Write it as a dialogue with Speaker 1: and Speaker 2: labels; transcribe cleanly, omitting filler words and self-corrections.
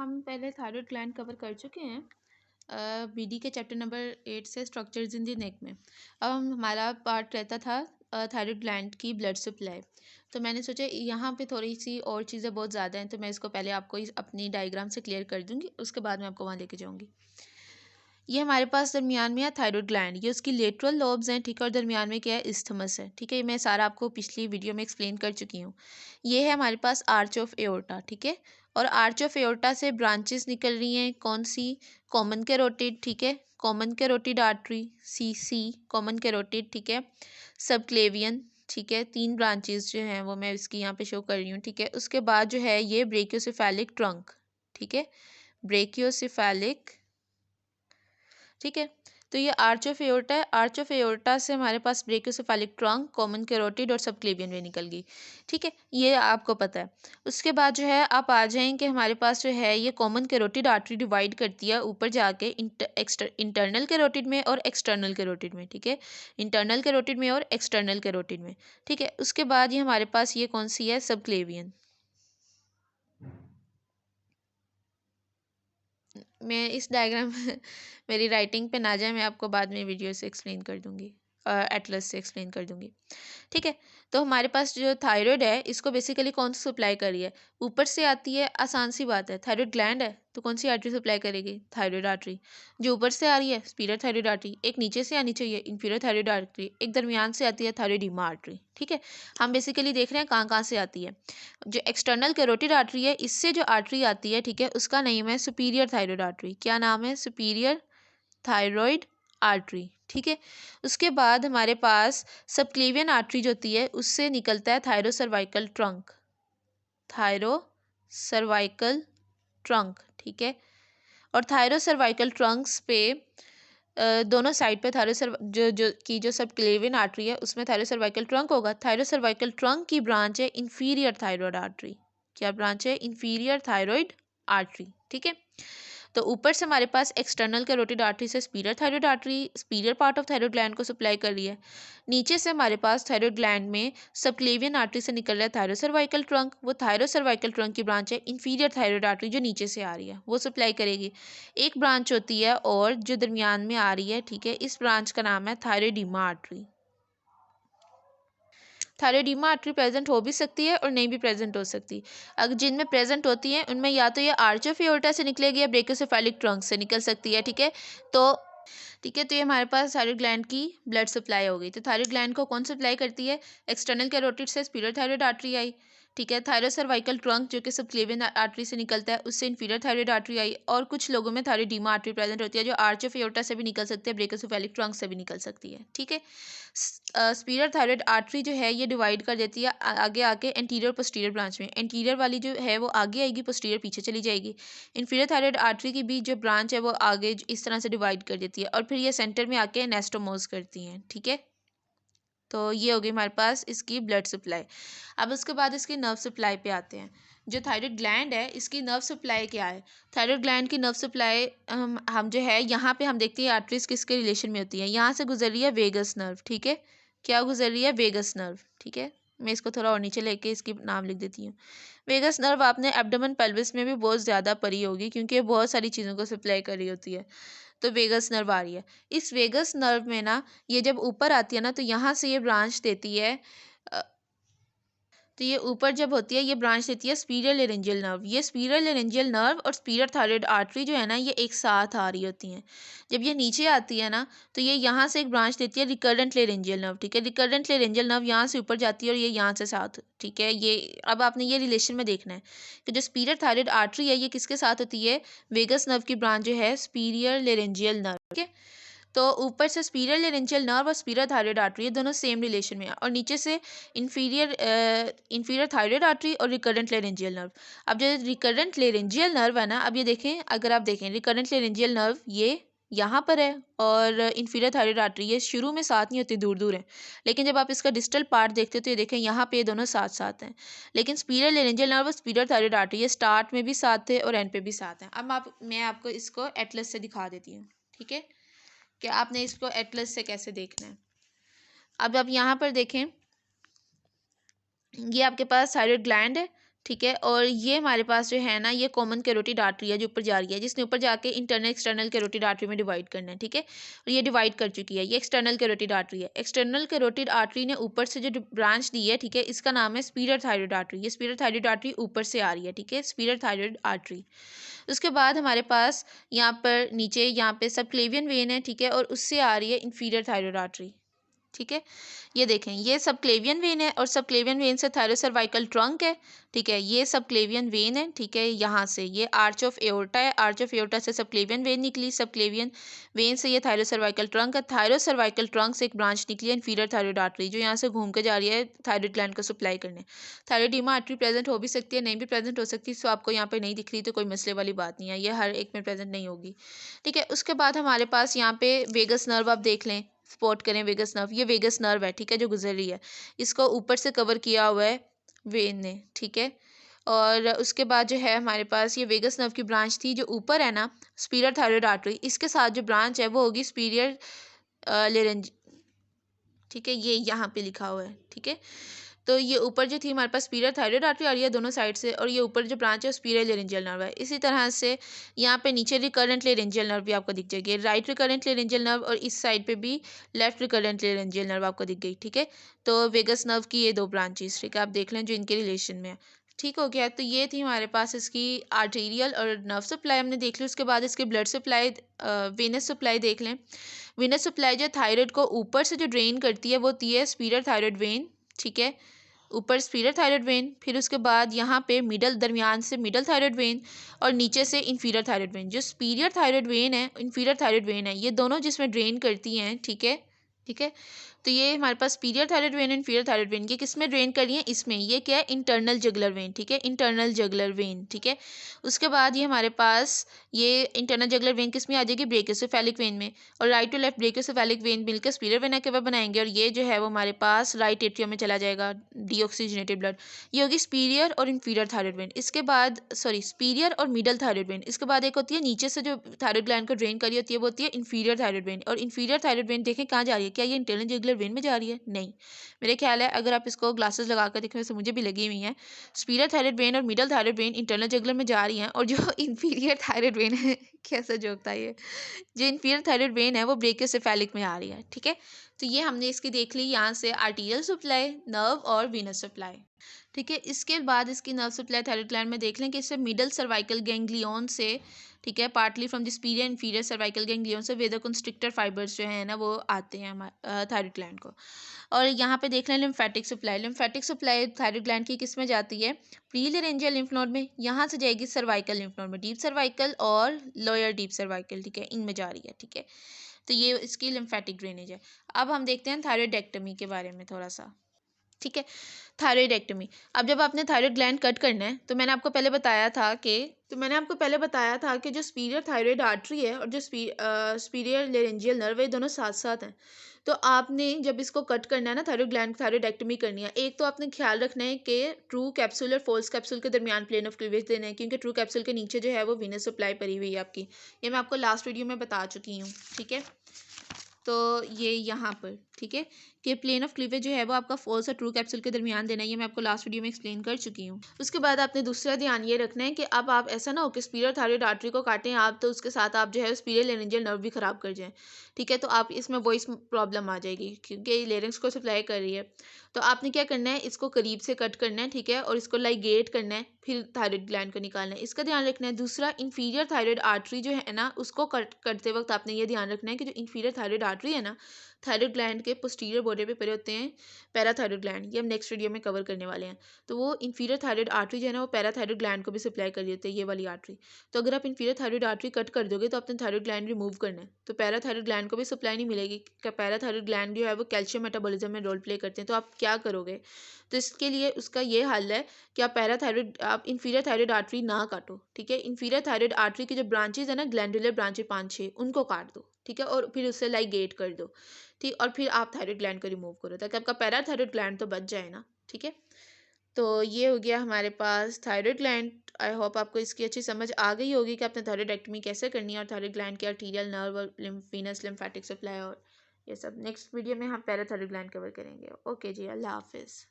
Speaker 1: हम पहले thyroid gland cover कर चुके हैं बीडी के चैप्टर नंबर 8 से स्ट्रक्चर्स इन द नेक में। अब हमारा पार्ट रहता था थायराइड ग्लैंड की ब्लड सप्लाई। तो मैंने सोचा यहाँ पे थोड़ी सी और चीज़ें बहुत ज़्यादा हैं, तो मैं इसको पहले आपको अपनी डायग्राम से क्लियर कर दूँगी, उसके बाद मैं आपको वहाँ लेके जाऊँगी। ये हमारे पास दरमियान में है थायराइड ग्लैंड, ये उसकी लेटरल लोब्स हैं, ठीक है, और दरमियान में क्या है, इस्थमस है, ठीक है। ये मैं सारा आपको पिछली वीडियो में एक्सप्लेन कर चुकी हूँ। ये है हमारे पास आर्च ऑफ एओर्टा, ठीक है, और आर्च ऑफ एओर्टा से ब्रांचेस निकल रही हैं, कौन सी, कॉमन कैरोटिड, ठीक है, कॉमन कैरोटिड आर्टरी सी कॉमन कैरोटिड, ठीक है, सबक्लेवियन, ठीक है, 3 ब्रांचेस जो हैं वो मैं इसकी यहाँ पे शो कर रही हूँ, ठीक है। उसके बाद जो है ये ब्रेकियोसेफेलिक ट्रंक, ठीक है, ब्रेकियोसेफेलिक, ठीक है। तो ये आर्च ऑफ एओर्टा है, आर्च ऑफ एओर्टा से हमारे पास ब्रेकियोसेफेलिक ट्रंक, कॉमन कैरोटिड और सबक्लेवियन वे निकल गई, ठीक है, ये आपको पता है। उसके बाद जो है आप आ जाएंगे, हमारे पास जो है ये कॉमन कैरोटिड आर्टरी डिवाइड करती है ऊपर जाके इंटरनल कैरोटिड में और एक्सटर्नल कैरोटिड में, ठीक है, इंटरनल कैरोटिड में और एक्सटर्नल कैरोटिड में, ठीक है। उसके बाद ये हमारे पास ये कौन सी है, सबक्लेवियन। मैं इस डायग्राम मेरी राइटिंग पे ना जाए, मैं आपको बाद में वीडियो से एक्सप्लेन कर दूंगी, एटलस से एक्सप्लेन कर दूंगी, ठीक है। तो हमारे पास जो थायराइड है इसको बेसिकली कौन सी सप्लाई कर रही है, ऊपर से आती है, आसान सी बात है, थायराइड ग्लैंड है तो कौन सी आर्टरी सप्लाई करेगी, थायराइड आर्टरी। जो ऊपर से आ रही है सुपीरियर थायराइड आर्टरी, एक नीचे से आनी चाहिए इंफीरियर थायराइड आर्टरी, एक दरमियान से आती है थायराइडिमा आर्टरी, ठीक है। हम बेसिकली देख रहे हैं कहाँ कहाँ से आती है। जो एक्सटर्नल कैरोटिड आर्टरी है, इससे जो आर्टरी आती है, ठीक है, उसका नेम है सुपीरियर थायराइड आर्टरी। क्या नाम है, सुपीरियर थायराइड आर्टरी, ठीक है। उसके बाद हमारे पास सबक्लेवियन आर्टरी जो होती है उससे निकलता है थायरोसर्वाइकल ट्रंक, थायरोसर्वाइकल ट्रंक, ठीक है। और थायरोसर्वाइकल ट्रंक्स पे दोनों साइड पे थायरोसर जो सबक्लेवियन आर्टरी है उसमें थायरोसर्वाइकल ट्रंक होगा। थायरोसर्वाइकल ट्रंक की ब्रांच है इंफीरियर थायराइड आर्टरी। क्या ब्रांच है, इंफीरियर थायराइड आर्टरी, ठीक है। तो ऊपर से हमारे पास एक्सटर्नल कैरोटिड आर्टरी से superior thyroid artery superior part of thyroid gland को सप्लाई कर रही है। नीचे से हमारे पास थायराइड ग्लैंड में सबक्लेवियन आर्टरी से निकल रहा है थायरोसर्वाइकल ट्रंक, वो थायरोसर्वाइकल ट्रंक की ब्रांच है इंफीरियर थायराइड आर्टरी जो नीचे से आ रही है, वो सप्लाई करेगी। एक ब्रांच होती है और जो दरमियान में आ रही है, ठीक है, इस ब्रांच का नाम है थायरोइडिमा आर्टरी। थायरोइडिमा आर्टरी प्रेजेंट हो भी सकती है और नहीं भी प्रेजेंट हो सकती। अगर जिनमें प्रेजेंट होती है उनमें या तो ये आर्च ऑफ एओर्टा से निकलेगी या ब्रेकियोसेफेलिक ट्रंक से निकल सकती है, ठीक है। तो ठीक है, तो ये हमारे पास थायराइड ग्लैंड की ब्लड सप्लाई हो गई। तो थायराइड ग्लैंड को कौन सप्लाई करती है, एक्सटर्नल कैरोटिड से सुपीरियर थायराइड आर्टरी आई, ठीक है। थायरोसर्वाइकल ट्रंक जो कि सबक्लेवियन आर्टरी से निकलता है उससे इंफीरियर थायराइड आर्टरी आई, और कुछ लोगों में थायरोइडिमा आर्टरी प्रेजेंट होती है जो आर्च ऑफ एओर्टा से भी निकल सकती है, ब्रेकियोसेफेलिक ट्रंक से भी निकल सकती है, ठीक है। सुपीरियर थायराइड आर्टरी जो है ये डिवाइड कर देती है आगे आके एंटीरियर पोस्टीरियर ब्रांच में। एंटीरियर वाली जो है वो आगे आएगी, पोस्टीरियर पीछे चली जाएगी। इंफीरियर थायराइड आर्टरी की भी जो ब्रांच है वो आगे इस तरह से डिवाइड कर देती है और फिर ये सेंटर में आके एनास्टोमोज करती हैं, ठीक है। तो ये हो गई हमारे पास इसकी ब्लड सप्लाई। अब उसके बाद इसकी नर्व सप्लाई पे आते हैं। जो थायराइड ग्लैंड है इसकी नर्व सप्लाई क्या है, थायराइड ग्लैंड की नर्व सप्लाई हम जो है यहाँ पे हम देखते हैं आर्टरीज किसके रिलेशन में होती है। यहाँ से गुजर रही है वेगस नर्व, ठीक है, क्या गुजर रही है, वेगस नर्व, ठीक है। मैं इसको थोड़ा और नीचे लेके इसकी नाम लिख देती हूँ। वेगस नर्व आपने एब्डोमेन पेल्विस में भी बहुत ज़्यादा पढ़ी होगी क्योंकि ये बहुत सारी चीज़ों को सप्लाई कर रही होती है। तो वेगस नर्व आ रही है। इस वेगस नर्व में ना ये जब ऊपर आती है ना तो यहाँ से ये ब्रांच देती है तो ये ऊपर जब होती है ये ब्रांच देती है स्पीरियर लेरेंजियल नर्व। ये स्पीरियर लेरेंजियल नर्व और स्पीरियर थायराइड आर्टरी जो है ना ये एक साथ आ रही होती हैं। जब ये नीचे आती है ना तो ये यहाँ से एक ब्रांच देती है रिकरेंट लेरेंजियल नर्व, ठीक है। रिकरेंट लेरेंजियल नर्व यहाँ से ऊपर जाती है और ये यहाँ से साथ, ठीक है। ये अब आपने ये रिलेशन में देखना है कि जो स्पीरियर थायराइड आर्टरी है ये किसके साथ होती है, वेगस नर्व की ब्रांच जो है स्पीरियर लेरेंजियल नर्व, ठीक है। तो ऊपर से स्पीरियर लेरेंजियल नर्व और स्पीरियर थायराइड आर्टरी ये दोनों सेम रिलेशन में है, और नीचे से इंफीरियर थायराइड आर्टरी और रिकरेंट लेरेंजियल नर्व। अब जो रिकरेंट लेरेंजियल नर्व है ना, अब ये देखें, अगर आप देखें रिकरेंट लेरेंजियल नर्व ये यहाँ पर है और इंफीरियर थायराइड आर्टरी ये शुरू में साथ नहीं होती, दूर दूर है। लेकिन जब आप इसका डिस्टल पार्ट देखते हो तो ये देखें यहाँ पे ये दोनों साथ साथ हैं। लेकिन स्पीरियर लेरेंजियल नर्व और स्पीरियर थायराइड आर्टरी ये स्टार्ट में भी साथ थे और एंड पे भी साथ हैं। अब मैं आपको इसको एटलस से दिखा देती हूँ, ठीक है, कि आपने इसको एटलस से कैसे देखना है। अब आप यहाँ पर देखें, ये आपके पास थायराइड ग्लैंड है, ठीक है। और ये हमारे पास जो है ना, ये कॉमन कैरोटिड आर्टरी है जो ऊपर जा रही है, जिसने ऊपर जाके इंटरनल एक्सटर्नल कैरोटिड आर्टरी में डिवाइड करना है। ठीक है, और ये डिवाइड कर चुकी है, ये एक्सटर्नल कैरोटिड आर्टरी है। एक्सटर्नल कैरोटिड आर्टरी ने ऊपर से जो ब्रांच दी है, ठीक है, इसका नाम है स्पीरियर थायराइड आर्टरी। ये स्पीरियर थायराइड आर्टरी ऊपर से आ रही है, ठीक है, स्पीरियर थायराइड आर्टरी। उसके बाद हमारे पास यहाँ पर नीचे यहाँ पे सबक्लेवियन वेन है, ठीक है, और उससे आ रही है इंफीरियर थायराइड आर्टरी। ठीक है, ये देखें, ये सबक्लेवियन वेन है और सबक्लेवियन वेन से थायरोसर्वाइकल ट्रंक है। ठीक है, ये सबक्लेवियन वेन है। ठीक है, यहाँ से ये आर्च ऑफ एओर्टा है, आर्च ऑफ एओर्टा से सबक्लेवियन वेन निकली, सबक्लेवियन वेन से ये थायरोसर्वाइकल ट्रंक है, थायरोसर्वाइकल ट्रंक से एक ब्रांच निकली है इंफीरियर थायराइड आर्टरी, जो यहाँ से घूम के जा रही है थायराइड ग्लैंड को सप्लाई करने। थायराइडीमा आर्टरी प्रेजेंट हो भी सकती है, नहीं भी प्रेजेंट हो सकती, सो आपको यहाँ पर नहीं दिख रही तो कोई मसले वाली बात नहीं है, ये हर एक में प्रेजेंट नहीं होगी। ठीक है, उसके बाद हमारे पास यहाँ पे वेगस नर्व आप देख लें, स्पॉट करें वेगस नर्व, ये वेगस नर्व है, ठीक है, जो गुजर रही है, इसको ऊपर से कवर किया हुआ है वेन ने। ठीक है, और उसके बाद जो है हमारे पास ये वेगस नर्व की ब्रांच थी जो ऊपर है ना, स्पीरियर थायराइड आर्टरी, इसके साथ जो ब्रांच है वो होगी स्पीरियर लेरेंज। ठीक है, ये यहाँ पे लिखा हुआ है। ठीक है, तो ये ऊपर जो थी हमारे पास स्पीरियर थायराइड आर्टरी आ रही है दोनों साइड से, और ये ऊपर जो ब्रांच है स्पीरियर लेरेंजियल नर्व है। इसी तरह से यहाँ पे नीचे रिकरेंट लेरेंजियल नर्व भी आपको दिख जाएगी, राइट रिकरेंट लेरेंजियल नर्व, और इस साइड पे भी लेफ्ट रिकरेंट लेरेंजियल नर्व आपको दिख गई। ठीक है, तो वेगस नर्व की ये दो ब्रांचेस, ठीक है, आप देख लें जो इनके रिलेशन में है। ठीक हो गया, तो ये थी हमारे पास इसकी आर्टेरियल और नर्व सप्लाई हमने देख ली। उसके बाद इसकी ब्लड सप्लाई, वेनस सप्लाई देख लें। वेनस सप्लाई जो थायराइड को ऊपर से जो ड्रेन करती है वो होती है स्पीरियर थायराइड वेन। ठीक है, ऊपर स्पीरियर थायराइड वेन, फिर उसके बाद यहाँ पे मिडल, दरमियान से मिडल थायराइड वेन, और नीचे से इन्फीरियर थायराइड वेन। जो स्पीरियर थायराइड वेन है, इन्फीरियर थायराइड वेन है, ये दोनों जिसमें ड्रेन करती हैं। ठीक है, ठीक है, तो ये हमारे पास superior thyroid vein, inferior thyroid vein, ये किस में ड्रेन कर रही है, इसमें। ये क्या है, इंटरनल जगुलर वेन। ठीक है, इंटरनल जगुलर वेन। ठीक है, उसके बाद ये हमारे पास ये इंटरनल जगुलर वेन किस में आ जाएगी, ब्रेकियोसेफेलिक वेन में, और right to left brachiocephalic vein मिलकर स्पीरियर वेना के बनाएंगे, और ये जो है वो हमारे पास राइट एट्रियम में चला जाएगा, डीऑक्सीजनेटेड ब्लड। ये होगी स्पीरियर और इन्फीरियर थायराइड वेन। इसके बाद स्पीरियर और मिडल थायराइड वेन। इसके बाद एक होती है नीचे से जो थायराइड ग्लैंड को ड्रेन करी होती है, वो होती है इन्फीरियर थायराइड वेन। और इन्फीरियर थायराइड वेन देखें कहाँ जा रही है, क्या ये इंटरनल जगुलर वेन में जा रही है, नहीं, मेरे ख्याल है अगर आप इसको ग्लासेस लगा कर देखें, वैसे मुझे भी लगी हुई है, स्पीरियर थायराइड वेन और मिडल थायराइड वेन इंटरनल जगुलर में जा रही हैं, और जो इन्फीरियर थायराइड वेन है कैसा जोक था ये, जो इन्फीरियर थायराइड वेन है वो ब्रेकियोसेफेलिक में आ रही है। ठीक है, तो ये हमने इसकी देख ली यहाँ से आर्टीरियल सप्लाई, नर्व और वीनस सप्लाई। ठीक है, इसके बाद इसकी नर्व सप्लाई थायराइड ग्लैंड में देख लें कि इससे मिडल सर्वाइकल गैंग्लियन से, ठीक है, partly from the superior inferior cervical ganglion से वेदोकंस्ट्रिक्टर फाइबर्स जो है ना वो आते हैं हमारे थायराइड ग्लैंड को। और यहाँ पे देख लें lymphatic supply, lymphatic supply thyroid gland की किस में जाती है, प्रीलेरेंजियल लिम्फ नोड में, यहाँ से जाएगी सर्वाइकल लिम्फ नोड में, डीप सर्वाइकल और लोअर डीप सर्वाइकल, ठीक है, इनमें जा रही है। ठीक है, तो ये इसकी लिम्फेटिक ड्रेनेज है। अब हम देखते हैं थायराइडेक्टमी के बारे में थोड़ा सा। ठीक है, थायराइडेक्टमी। अब जब आपने थायराइड ग्लैंड कट करना है तो मैंने आपको पहले बताया था कि जो स्पीरियर थायराइड आर्टरी है और जो स्पीरियर लेरेंजियल नर्व है, दोनों साथ साथ हैं। तो आपने जब इसको कट करना है ना, थायराइड ग्लैंड थायराइडेक्टमी करनी है, एक तो आपने ख्याल रखना है कि ट्रू कैप्सूल और फॉल्स कैप्सूल के दरमियान प्लेन ऑफ क्लीवेज देना है, क्योंकि ट्रू कैप्सूल के नीचे जो है वो वीनस सप्लाई पड़ी हुई है आपकी, ये मैं आपको लास्ट वीडियो में बता चुकी हूँ। ठीक है, तो ये यहाँ पर, ठीक है, कि प्लेन ऑफ क्लीवेज जो है वो आपका फॉल्स और ट्रू कैप्सूल के दरमियान देना है, ये मैं आपको लास्ट वीडियो में एक्सप्लेन कर चुकी हूँ। उसके बाद आपने दूसरा ध्यान ये रखना है कि अब आप ऐसा ना हो कि स्पीरियर थायराइड आर्टरी को काटें आप, तो उसके साथ आप जो है स्पीरियर लेरेंजियल नर्व भी खराब कर जाएं। ठीक है, तो आप इसमें वॉइस प्रॉब्लम आ जाएगी क्योंकि लेरिंग्स को सप्लाई कर रही है। तो आपने क्या करना है, इसको करीब से कट करना है, ठीक है, और इसको लाइगेट करना है, फिर थायराइड ग्लैंड को निकालना है, इसका ध्यान रखना है। दूसरा, इन्फीरियर थायराइड आर्टरी जो है ना, उसको कट करते वक्त आपने ये ध्यान रखना है कि जो इन्फीरियर थायराइड आर्टरी है ना, थायराइड ग्लैंड के पोस्टीरियर बॉर्डर पे पड़े होते हैं पैराथायराइड ग्लैंड, ये हम नेक्स्ट वीडियो में कवर करने वाले हैं। तो वो इन्फीरियर थायराइड आर्टरी जो है ना, वो पैराथायराइड ग्लैंड को भी सप्लाई कर देते हैं, ये वाली आर्टरी। तो अगर आप इन्फीरियर थायराइड आर्टरी कट कर दोगे तो आपने थायराइड ग्लैंड रिमूव करना है, तो पैराथायराइड ग्लैंड को भी सप्लाई नहीं मिलेगी। पैराथायराइड ग्लैंड जो है वो कैल्शियम मेटाबॉलिज्म में रोल प्ले करते हैं। तो आप क्या करोगे, तो इसके लिए उसका ये हल है कि आप इन्फीरियर थायराइड आर्टरी ना काटो। ठीक है, इन्फीरियर थायराइड आर्टरी की जो ब्रांचेज है ना, ग्लैंडुलर ब्रांचेज 5-6, उनको काट दो। ठीक है, और फिर उससे लाइगेट कर दो। ठीक, और फिर आप थायराइड ग्लैंड को रिमूव करो ताकि आपका पैराथायराइड ग्लैंड तो बच जाए ना। ठीक है, तो ये हो गया हमारे पास थायराइड ग्लैंड। आई होप आपको इसकी अच्छी समझ आ गई होगी कि आपने थायराइडेक्टमी कैसे करनी है, और थायराइड ग्लैंड के आर्टीरियल नर्व और वीनस लिम्फेटिक सप्लाई और ये सब। नेक्स्ट वीडियो में हम पैराथायराइड ग्लैंड कवर करेंगे। ओके जी, अल्लाह हाफिज़।